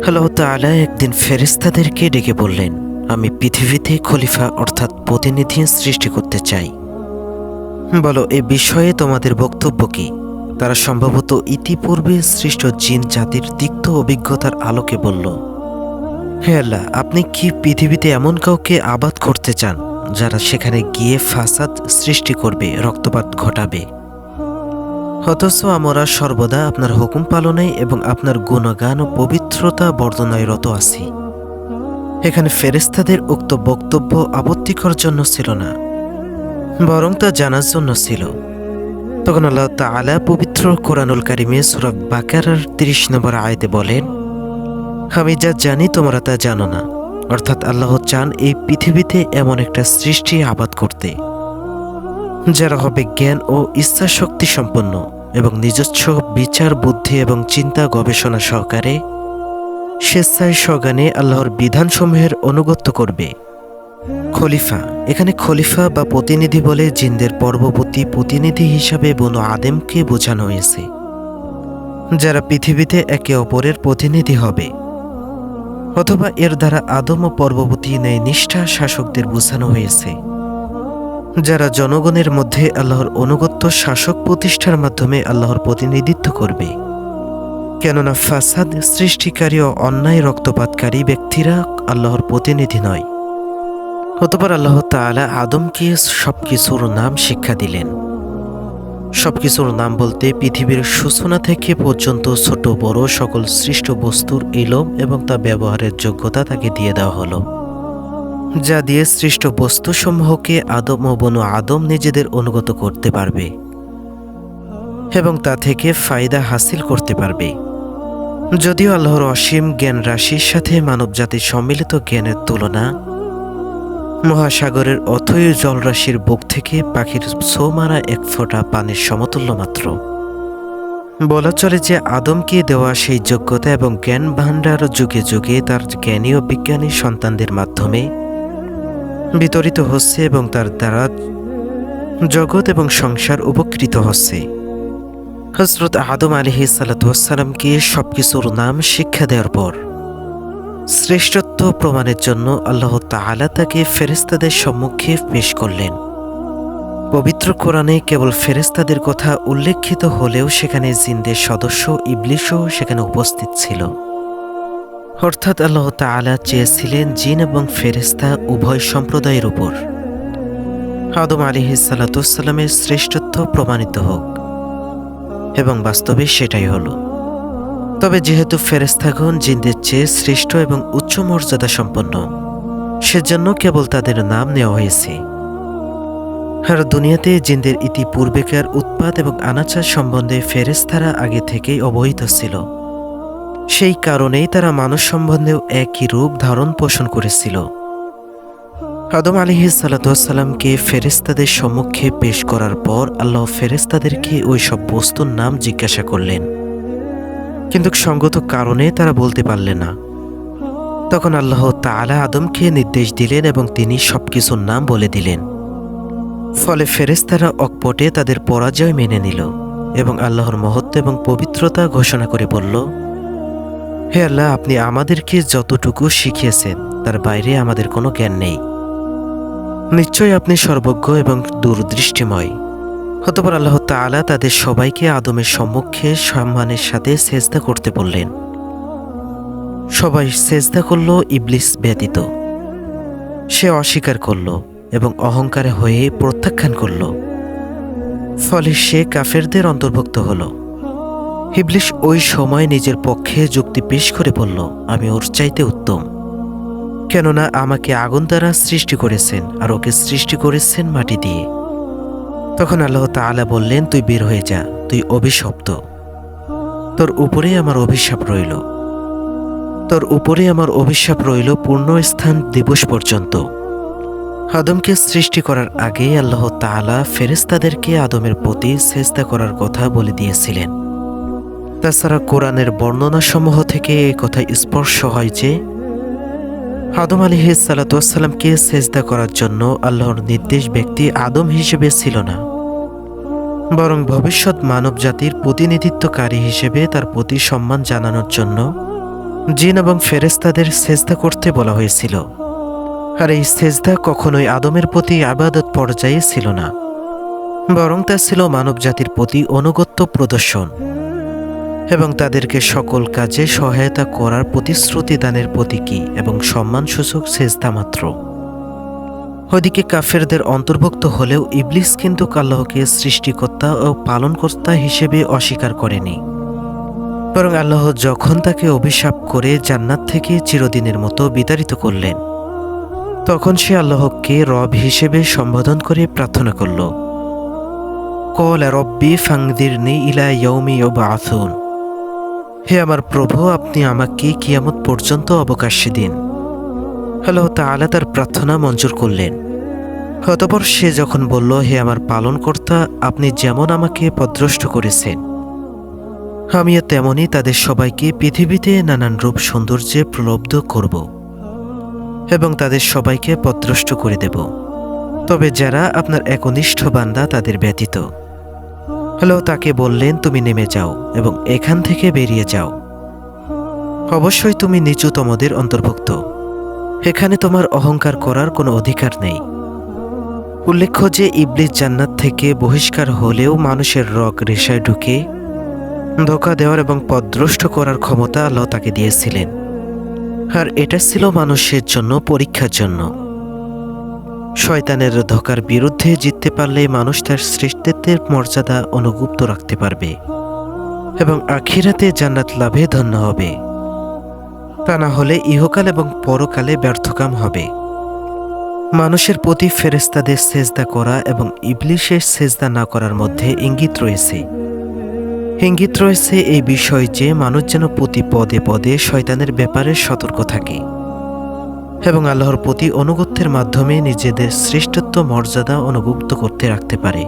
আল্লাহ তাআলা একদিন ফেরেশতাদেরকে ডেকে বললেন, আমি পৃথিবীতে খলিফা অর্থাৎ প্রতিনিধি সৃষ্টি করতে চাই। বলো, এ বিষয়ে তোমাদের বক্তব্য কি? তারা সম্ভবত ইতিপূর্বে সৃষ্ট জিন জাতির তিক্ত অভিজ্ঞতার আলোকে বলল, হে আল্লাহ, আপনি কি পৃথিবীতে এমন কাউকে আবাদ করতে চান যারা সেখানে গিয়ে ফাসাদ সৃষ্টি করবে, রক্তপাত ঘটাবে? অথচ আমরা সর্বদা আপনার হুকুম পালনে এবং আপনার গুণগান ও পবিত্রতা বর্ণনায় রত আছি। এখানে ফেরেশতাদের উক্ত বক্তব্য আপত্তিকর জন্য ছিল না, বরং তা জানার জন্য ছিল। তখন আল্লাহ তাআলা পবিত্র কোরআনুল কারিমে সূরা বাকারার ৩০ নম্বর আয়াতে বলেন, আমি যা জানি তোমরা তা জানো না। অর্থাৎ আল্লাহ চান এই পৃথিবীতে এমন একটা সৃষ্টি আবাদ করতে যারা হবে জ্ঞান ও ইচ্ছা শক্তি সম্পন্ন এবং নিজস্ব বিচার বুদ্ধি এবং চিন্তা গবেষণা সহকারে স্বেচ্ছায় সগানে আল্লাহর বিধানসমূহের অনুগত্য করবে। খলিফা, এখানে খলিফা বা প্রতিনিধি বলে জিনদের পরবর্তী প্রতিনিধি হিসাবে বনু আদমকে বোঝানো হয়েছে, যারা পৃথিবীতে একে অপরের প্রতিনিধি হবে। অথবা এর দ্বারা আদম ও পরবর্তী ন্যায় নিষ্ঠা শাসকদের বোঝানো হয়েছে, যারা জনগণের মধ্যে আল্লাহর অনুগত্য শাসক প্রতিষ্ঠার মাধ্যমে আল্লাহর প্রতিনিধিত্ব করবে। কেননা ফাসাদ সৃষ্টিকারী ও অন্যায় রক্তপাতকারী ব্যক্তিরা আল্লাহর প্রতিনিধি নয়। অতঃপর আল্লাহ তাআলা আদমকে সবকিছুর নাম শিক্ষা দিলেন। সবকিছুর নাম বলতে পৃথিবীর সূচনা থেকে পর্যন্ত ছোট বড় সকল সৃষ্ট বস্তুর ইলম এবং তা ব্যবহারের যোগ্যতা তাকে দিয়ে দেওয়া হলো, যা দিয়ে সৃষ্ট বস্তুসমূহকে আদম ও বনু আদম নিজেদের অনুগত করতে পারবে এবং তা থেকে ফায়দা হাসিল করতে পারবে। যদিও আল্লাহর অসীম জ্ঞান রাশির সাথে মানবজাতির সম্মিলিত জ্ঞানের তুলনা মহাসাগরের অথৈ জলরাশির বুক থেকে পাখির ছো মারা এক ফোঁটা পানির সমতুল্য মাত্র। বলা চলে যে আদমকে দেওয়া সেই যোগ্যতা এবং জ্ঞান ভাণ্ডার যুগে যুগে তার জ্ঞানী ও বিজ্ঞানী সন্তানদের মাধ্যমে বিতরিত হচ্ছে এবং তার দ্বারা জগৎ এবং সংসার উপকৃত হচ্ছে। হযরত আদম আলাইহিস সালাতু ওয়াস সালামকে সবকিছুর নাম শিক্ষা দেওয়ার পর শ্রেষ্ঠত্ব প্রমাণের জন্য আল্লাহ তাআলা তাকে ফেরেশতাদের সম্মুখে পেশ করলেন। পবিত্র কোরআনে কেবল ফেরেশতাদের কথা উল্লেখিত হলেও সেখানে জিনদের সদস্য ইবলিসও সেখানে উপস্থিত ছিল। অর্থাৎ আল্লাহ তাআলা চেয়েছিলেন জিন এবং ফেরেশতা উভয় সম্প্রদায়ের উপর আদম আলাইহিস সালাতু ওয়াস সালামের শ্রেষ্ঠত্ব প্রমাণিত হোক, এবং বাস্তবে সেটাই হলো। তবে যেহেতু ফেরেশতাগণ জিনদের চেয়ে শ্রেষ্ঠ এবং উচ্চ মর্যাদা সম্পন্ন, সেজন্য কেবল তাদের নাম নেওয়া হয়েছে। আর দুনিয়াতে জিনদের ইতিপূর্বেকার উৎপাত এবং আনাচার সম্বন্ধে ফেরেশতারা আগে থেকেই অবহিত ছিল। সেই কারণেই তারা মানুষ সম্বন্ধেও একই রূপ ধারণ পোষণ করেছিল। আদম আলাইহিস সালাতু ওয়াস সালামকে ফেরেশতাদের সম্মুখে পেশ করার পর আল্লাহ ফেরেশতাদেরকে ওই সব বস্তুর নাম জিজ্ঞাসা করলেন, কিন্তু সঙ্গত কারণে তারা বলতে পারলেন না। তখন আল্লাহ তাআলা আদমকে নির্দেশ দিলেন এবং তিনি সবকিছুর নাম বলে দিলেন। ফলে ফেরেশতারা অকপটে তাদের পরাজয় মেনে নিল এবং আল্লাহর মহত্ব এবং পবিত্রতা ঘোষণা করে বলল, হে আল্লাহ, আপনি আমাদেরকে যতটুকু শিখিয়েছেন তার বাইরে আমাদের কোনো জ্ঞান নেই। নিশ্চয়ই আপনি সর্বজ্ঞ এবং দূরদৃষ্টিময়। অতঃপর আল্লাহ তাআলা তাদের সবাইকে আদমের সম্মুখে সম্মানের সাথে সেজদা করতে বললেন। সবাই সেজদা করল, ইবলিস ব্যতীত। সে অস্বীকার করল এবং অহংকারে হয়ে প্রত্যাখ্যান করল। ফলে সে কাফেরদের অন্তর্ভুক্ত হল। ইবলিস ওই সময় নিজের পক্ষে যুক্তি পেশ করে বলল, আমি ওর চাইতে উত্তম, কেননা আমাকে আগুন দ্বারা সৃষ্টি করেছেন আর ওকে সৃষ্টি করেছেন মাটি দিয়ে। তখন আল্লাহ তাআলা বললেন, তুই বের হয়ে যা, তুই অভিশপ্ত। তোর উপরে আমার অভিশাপ রইল, তোর উপরে আমার অভিশাপ রইল পূর্ণ স্থান দিবস পর্যন্ত। আদমকে সৃষ্টি করার আগে আল্লাহ তাআলা ফেরেশতাদেরকে আদমের প্রতি সেজদা করার কথা বলে দিয়েছিলেন। তাছাড়া কোরআনের বর্ণনাসমূহ থেকে এই কথা স্পষ্ট হয় যে আদম আলাইহিস সালাতু ওয়াস সালামকে সেজদা করার জন্য আল্লাহর নির্দেশ ব্যক্তি আদম হিসেবে ছিল না, বরং ভবিষ্যৎ মানব জাতির প্রতিনিধিত্বকারী হিসেবে তার প্রতি সম্মান জানানোর জন্য জিন এবং ফেরেশতাদের সেজদা করতে বলা হয়েছিল। আর এই সেজদা কখনোই আদমের প্রতি আবাদত পর্যায়ে ছিল না, বরং তা ছিল মানবজাতির প্রতি অনুগত্য প্রদর্শন এবং তাদেরকে সকল কাজে সহায়তা করার প্রতিশ্রুতি দানের প্রতীকী এবং সম্মানসূচক সেজদা মাত্র। ওইদিকে কাফেরদের অন্তর্ভুক্ত হলেও ইবলিস কিন্তু আল্লাহকে সৃষ্টিকর্তা ও পালনকর্তা হিসেবে অস্বীকার করেনি, বরং আল্লাহ যখন তাকে অভিশাপ করে জান্নাত থেকে চিরদিনের মতো বিতাড়িত করলেন, তখন সে আল্লাহকে রব হিসেবে সম্বোধন করে প্রার্থনা করল, কল রব্বি ফাংদিরনি ইলা ইয়াউমি ইউবআসুন। হে আমার প্রভু, আপনি আমাকে কিয়ামত পর্যন্ত অবকাশ দিন। আল্লাহ তাআলা তার প্রার্থনা মঞ্জুর করলেন। অতঃপর সে যখন বলল, হে আমার পালনকর্তা, আপনি যেমন আমাকে পথভ্রষ্ট করেছেন, আমিও তেমনি তাদের সবাইকে পৃথিবীতে নানান রূপ সৌন্দর্যে প্রলব্ধ করব এবং তাদের সবাইকে পথভ্রষ্ট করে দেব, তবে যারা আপনার একনিষ্ঠ বান্দা তাদের ব্যতীত। আল্লাহ তাকে বললেন, তুমি নেমে যাও এবং এখান থেকে বেরিয়ে যাও। অবশ্যই তুমি নিচুতমদের অন্তর্ভুক্ত। এখানে তোমার অহংকার করার কোনো অধিকার নেই। উল্লেখ্য যে ইবলিস জান্নাত থেকে বহিষ্কার হলেও মানুষের রগ রেশায় ঢুকে ধোঁকা দেওয়ার এবং পথভ্রষ্ট করার ক্ষমতা আল্লাহ তাকে দিয়েছিলেন, আর এটা ছিল মানুষের জন্য পরীক্ষার জন্য। শয়তানের ধোঁকার বিরুদ্ধে জিততে পারলে মানুষ তার সৃষ্টিত্বের মর্যাদা অনুগুপ্ত রাখতে পারবে এবং আখিরাতে জান্নাত লাভে ধন্য হবে। তা না হলে ইহকাল এবং পরকালে ব্যর্থকাম হবে। মানুষের প্রতি ফেরেশতাদের সেজদা করা এবং ইবলিসের সেজদা না করার মধ্যে ইঙ্গিত রয়েছে এই বিষয় যে মানুষ যেন প্রতি পদে পদে শয়তানের ব্যাপারে সতর্ক থাকে এবং আল্লাহর প্রতি অনুগত্যের মাধ্যমে নিজেদের শ্রেষ্ঠত্ব মর্যাদা অনুগুপ্ত করতে রাখতে পারে।